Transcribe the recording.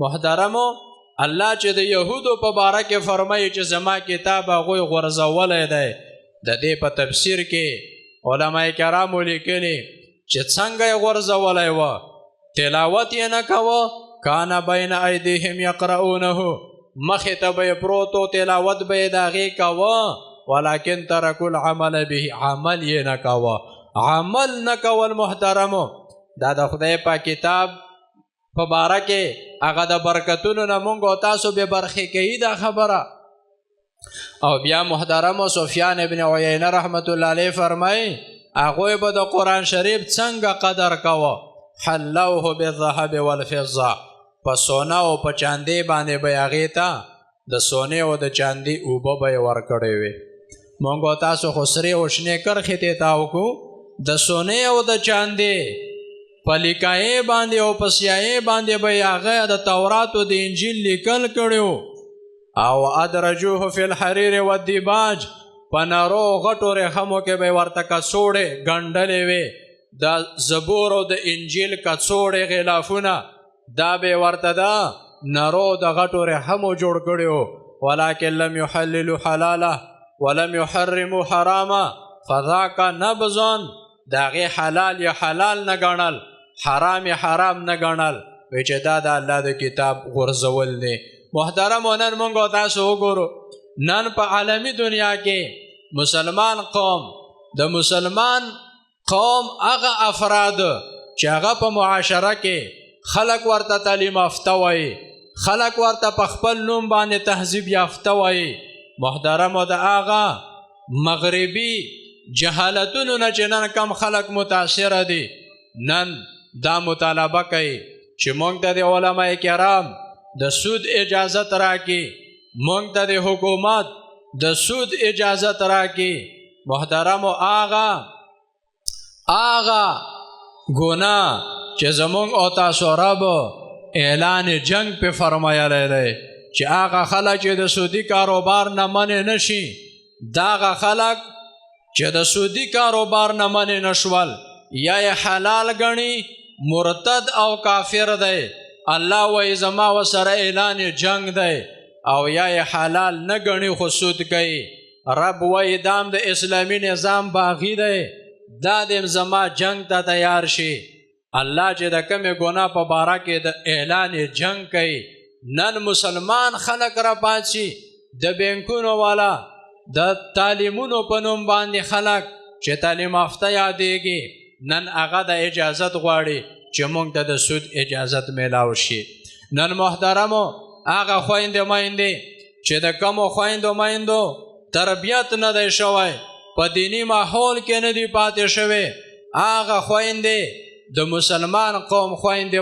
محترمو الله چې د یهودو په باره کې فرمایي چې زما کتاب هغوی غورځولی دی د دې په تفسیر کې علما کرامو لیکلي چې څنګه یې غورځولی وه تلاوت یې نه کوه کان بین ایدیهم یقرؤونه مخې ته به یې پروت و تلاوت به یې د هغې کوه ولکن ترکو العمل به عمل یې نه کوه عمل نه کول محترمو دا د خدای په کتاب په باره کې هغه د برکتونو نه مونږ او تاسو بې برخې کوي دا خبره او بیا محترمو سفیان ابن عیینه رحمت الله علیه فرمایي هغوی به د قرآن شریف څنګه قدر کوه حلوه بالذهب والفضه په سونه او په چاندې باندې به یې هغې ته د سونې او د چاندې اوبه به یې ورکړې وې مونږ او تاسو خو سرې او شنې کرښې ته تاو کړو د سونې او د چاندې په لیکایې باندې او په سیایې باندې به یې هغه د تورات او د انجیل لیکل کړي او ادرجوه فی الحریر والدیباج په نرو غټو رحمو کې به یې ورته کڅوړې ګنډلې وې د زبور او د انجیل کڅوړې غلافونه دا به یې ورته د نرو د غټو رحمو جوړ کړي ولکن لم یحللوا حلاله ولم یحرموا حرامه فذاک نبذ د هغې حلال یا حلال نه ګڼل حرام یا حرام نه ګڼل وی چې دا د الله د کتاب غورځول دی محترمو نن مونږ او تاسو وګورو نن په عالمي دنیا کې مسلمان قوم د مسلمان قوم هغه افراد چې هغه په معاشره کې خلک ورته تعلیم یافته وایي خلک ورته په خپل نوم باندې تهذیب یافته وایي محترمو د هغه مغربي جهالتونو نه چې نن کم خلک متاثره دي نن دا مطالبه کوي چې مونږ ته د علما کرام د سود اجازت راکړي مونږ ته د حکومت د سود اجازت راکړي محترمو هغه ګناه چې زمونږ او تاسو رب اعلان جنگ په فرمایلی دی چې هغه خلک چې د سودي کاروبار نه منې نشي دا هغه خلک چې د سودي کاروبار نه منې نشول یا یې حلال ګڼي مرتد او کافر دی الله وایي زما ورسره اعلان جنگ دی او یا یې حلال نه ګڼي خو سود کوي رب وایي دام د اسلامي نظام باغی دی دا دیم زما جنگ ته تیار شي الله چې د کمې ګناه په باره کې د اعلان جنگ کوي نن مسلمان خلک را پاتشي د بینکونو والا د تعلیمونو په نوم باندې خلک چې تعلیم یافته یادېږي نن هغه د اجازت غواړي چې موږ ته د سود اجازت میلاو شي نن محترمو هغه خویندې میندې چې د کمو خویندو میندو تربیت نه دی شوی په دینی ماحول کې نه دی پاتې شوی هغه خویندې د مسلمان قوم خویندې